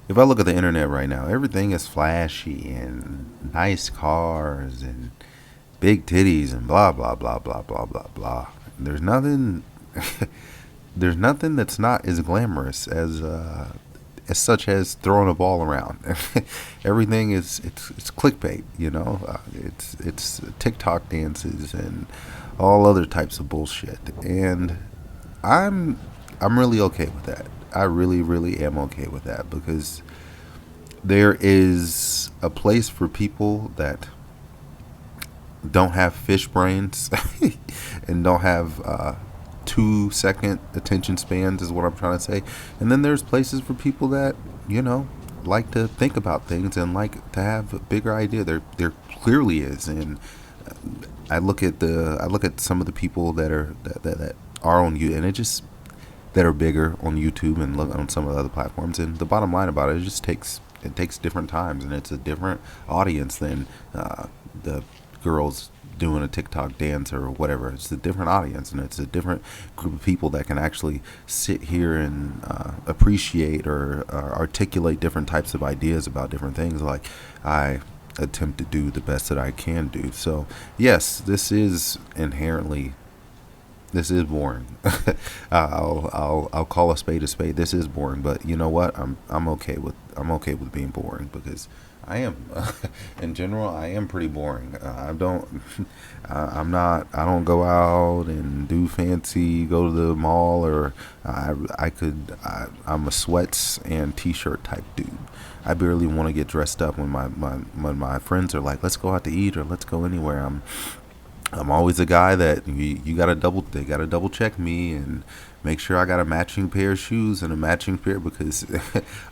if I look at the internet right now, everything is flashy and nice cars and big titties and blah blah blah blah blah blah blah. There's nothing. There's nothing that's not as glamorous as such as throwing a ball around. Everything is it's clickbait, you know. It's TikTok dances and all other types of bullshit, and I'm I'm really okay with that. I really am okay with that because there is a place for people that don't have fish brains and don't have 2 second attention spans is what I'm trying to say. And then there's places for people that, you know, like to think about things and like to have a bigger idea. There clearly is. And I look at some of the people that are on you, and it just that are bigger on YouTube and look on some of the other platforms. And the bottom line about it, it takes different times, and it's a different audience than the girls doing a TikTok dance or whatever. It's a different audience, and it's a different group of people that can actually sit here and appreciate or articulate different types of ideas about different things. Like I attempt to do the best that I can do. So yes, this is boring. I'll call a spade a spade. This is boring, but you know what? I'm okay with being boring because I am. In general, I am pretty boring. I don't. I'm not. I don't go out and do fancy. Go to the mall or I could. I'm a sweats and t-shirt type dude. I barely want to get dressed up when my friends are like, let's go out to eat or let's go anywhere. I'm always a guy that you gotta they gotta double check me and make sure I got a matching pair of shoes and a matching pair because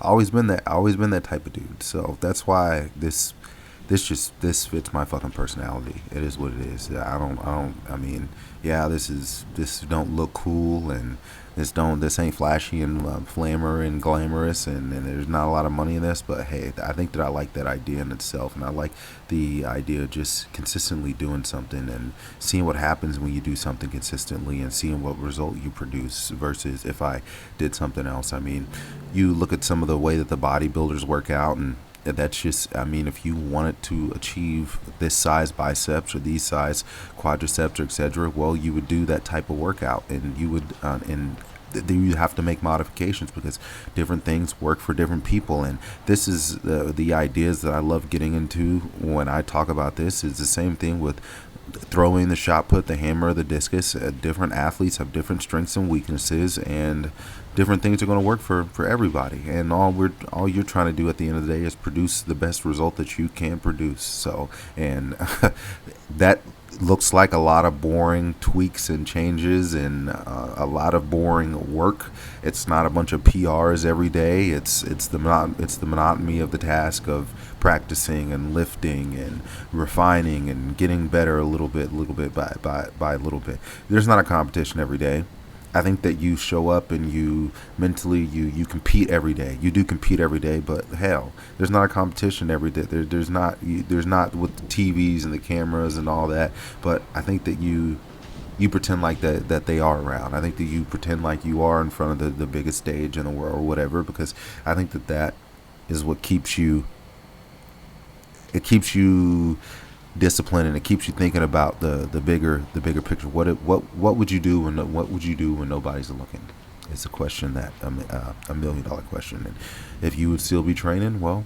always been that type of dude. So that's why this fits my fucking personality. It is what it is. I mean, yeah, this don't look cool and this ain't flashy and flammer and glamorous and there's not a lot of money in this, but hey, I think that I like that idea in itself, and I like the idea of just consistently doing something and seeing what happens when you do something consistently and seeing what result you produce versus if I did something else. I mean, you look at some of the way that the bodybuilders work out, and that's just, I mean, if you wanted to achieve this size biceps or these size quadriceps or etc., well, you would do that type of workout, and you would then you have to make modifications because different things work for different people. And this is the ideas that I love getting into when I talk about this. Is the same thing with throwing, the shot put, the hammer, the discus. Different athletes have different strengths and weaknesses, and different things are going to work for everybody. And all you're trying to do at the end of the day is produce the best result that you can produce. So, and that looks like a lot of boring tweaks and changes and a lot of boring work. It's not a bunch of PRs every day. It's the monotony of the task of practicing and lifting and refining and getting better little bit by little bit. There's not a competition every day. I think that you show up and you mentally you compete every day. You do compete every day, but hell, there's not a competition every day. There's not with the TVs and the cameras and all that. But I think that you pretend like that they are around. I think that you pretend like you are in front of the biggest stage in the world or whatever, because I think that is what keeps you discipline, and it keeps you thinking about the bigger picture. What would you do when nobody's looking? It's a question that $1 million question. And if you would still be training, well,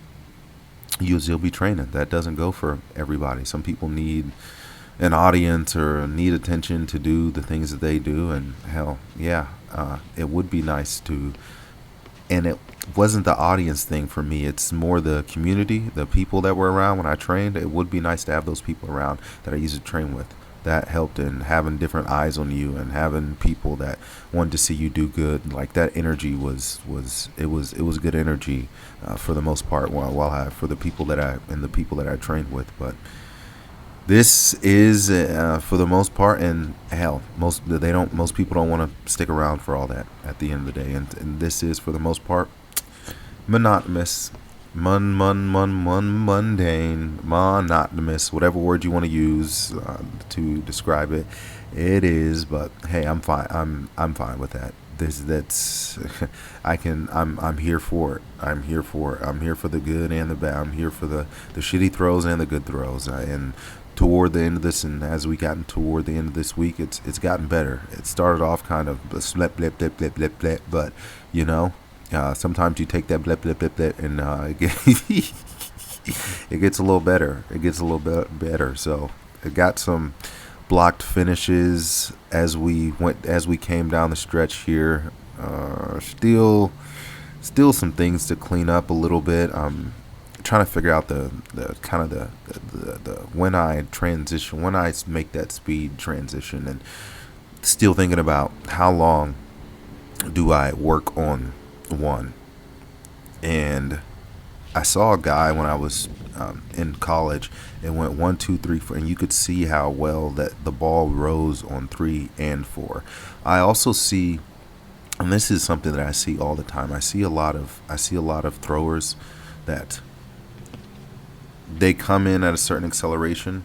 you would still be training. That doesn't go for everybody. Some people need an audience or need attention to do the things that they do, and hell, yeah, it would be nice to. And it wasn't the audience thing for me. It's more the community, the people that were around when I trained. It would be nice to have those people around that I used to train with. That helped in having different eyes on you and having people that wanted to see you do good. Like that energy was good energy for the most part. For the people that I trained with, but this is for the most part, and hell, most people don't want to stick around for all that at the end of the day, and this is for the most part monotonous, mundane, monotonous, whatever word you want to use to describe it. It is, but hey, I'm fine. I'm fine with that. this that's I'm here for it. I'm here for it. I'm here for the good and the bad. I'm here for the shitty throws and the good throws. And toward the end of this, and as we gotten toward the end of this week, it's gotten better. It started off kind of blip blip blip blip blip blip, but you know, sometimes you take that blip blip blip blip and it gets a little better. It gets a little bit better. So it got some blocked finishes as we came down the stretch here. Still some things to clean up a little bit. Trying to figure out the kind of the when I transition, when I make that speed transition, and still thinking about how long do I work on one. And I saw a guy when I was in college and went 1, 2, 3, 4, and you could see how well that the ball rose on 3 and 4. I also see, and this is something that I see all the time. I see a lot of throwers that they come in at a certain acceleration,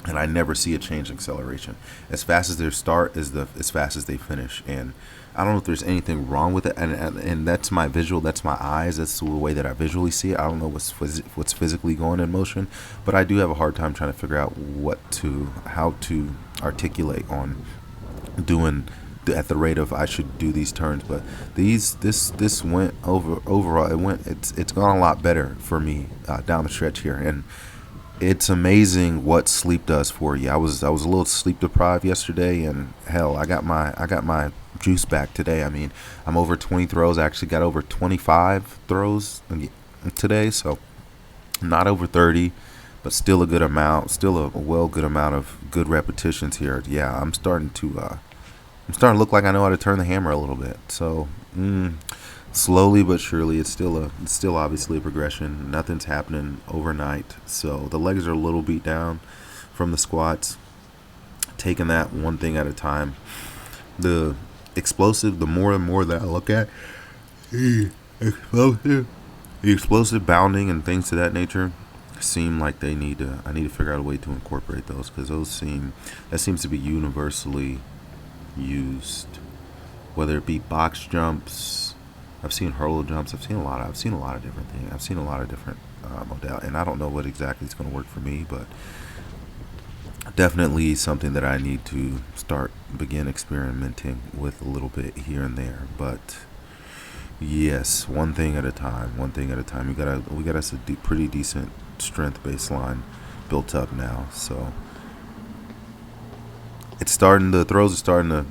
and I never see a change in acceleration. As fast as their start is as fast as they finish, and I don't know if there's anything wrong with it, and that's my visual, that's my eyes, that's the way that I visually see it. I don't know what's physically going in motion, but I do have a hard time trying to figure out how to articulate on doing at the rate of I should do these turns. But this went overall. It's gone a lot better for me down the stretch here, and it's amazing what sleep does for you. I was a little sleep deprived yesterday, and hell, I got my juice back today. I mean, I'm over 20 throws. I actually got over 25 throws today, so not over 30, but still a good amount. Still a good amount of good repetitions here. Yeah, I'm starting to look like I know how to turn the hammer a little bit. So slowly but surely, it's still obviously a progression. Nothing's happening overnight. So the legs are a little beat down from the squats. Taking that one thing at a time. The explosive, the more and more that I look at, the explosive bounding and things of that nature seem like I need to figure out a way to incorporate those, because that seems to be universally used, whether it be box jumps. I've seen hurdle jumps. I've seen a lot of different things. I've seen a lot of different modalities, and I don't know what exactly is going to work for me, but definitely something that I need to begin experimenting with a little bit here and there. But yes, one thing at a time. We got us a pretty decent strength baseline built up now, so it's starting. The throws are starting to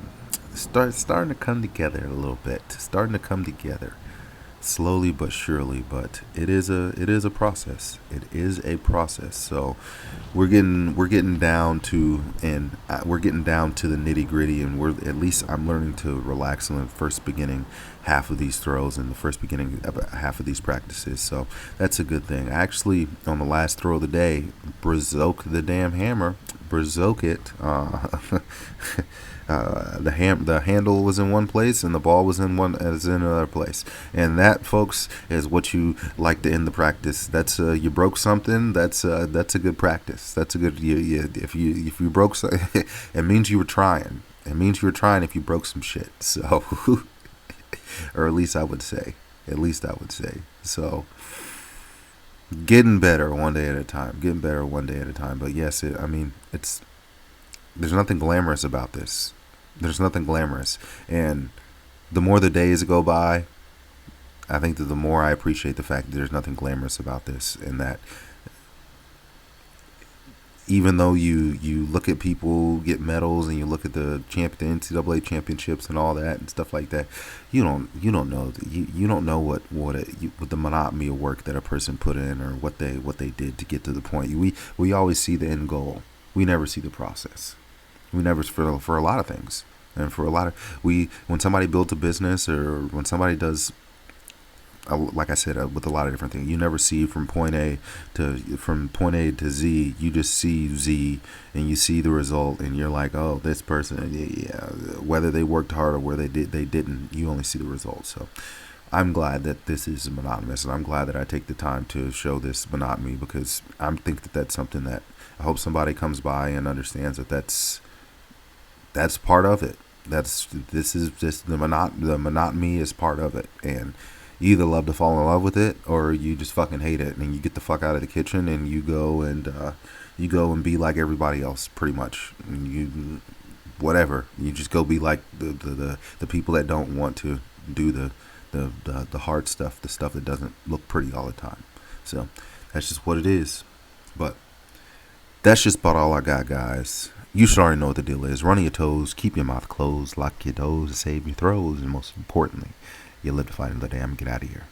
come together a little bit. Starting to come together, slowly but surely. But it is a process. It is a process. So we're getting down to the nitty gritty, and at least I'm learning to relax in the first beginning half of these throws and the first beginning half of these practices. So that's a good thing. Actually, on the last throw of the day, Brazoke the damn hammer. Brazoke it. The handle was in one place and the ball was in another place, and that, folks, is what you like to end the practice. That's you broke something. That's a good practice. That's a good. If you broke something, it means you were trying. It means you were trying if you broke some shit. So, or at least I would say. So, getting better one day at a time. But yes, there's nothing glamorous about this. And the more the days go by, I think that the more I appreciate the fact that there's nothing glamorous about this, and that even though you look at people get medals and you look at the NCAA championships and all that and stuff like that, you don't know what the monotony of work that a person put in, or what they did to get to the point. We always see the end goal. We never see the process. We never, for a lot of things, and when somebody builds a business, or when somebody does, like I said, with a lot of different things, you never see from point A to Z. You just see Z, and you see the result, and you're like, oh, this person, yeah, whether they worked hard or whether they didn't, you only see the result. So I'm glad that this is monotonous, and I'm glad that I take the time to show this monotony, because I think that that's something that I hope somebody comes by and understands that that's part of it. This is just the monotony is part of it, and you either love to fall in love with it or you just fucking hate it, and you get the fuck out of the kitchen and you go and be like everybody else, pretty much. And you just go be like the people that don't want to do the hard stuff, the stuff that doesn't look pretty all the time. So that's just what it is. But that's just about all I got, guys. You should already know what the deal is. Run your toes, keep your mouth closed, lock your doors, save your throws, and most importantly, you live to fight another day. I'm get out of here.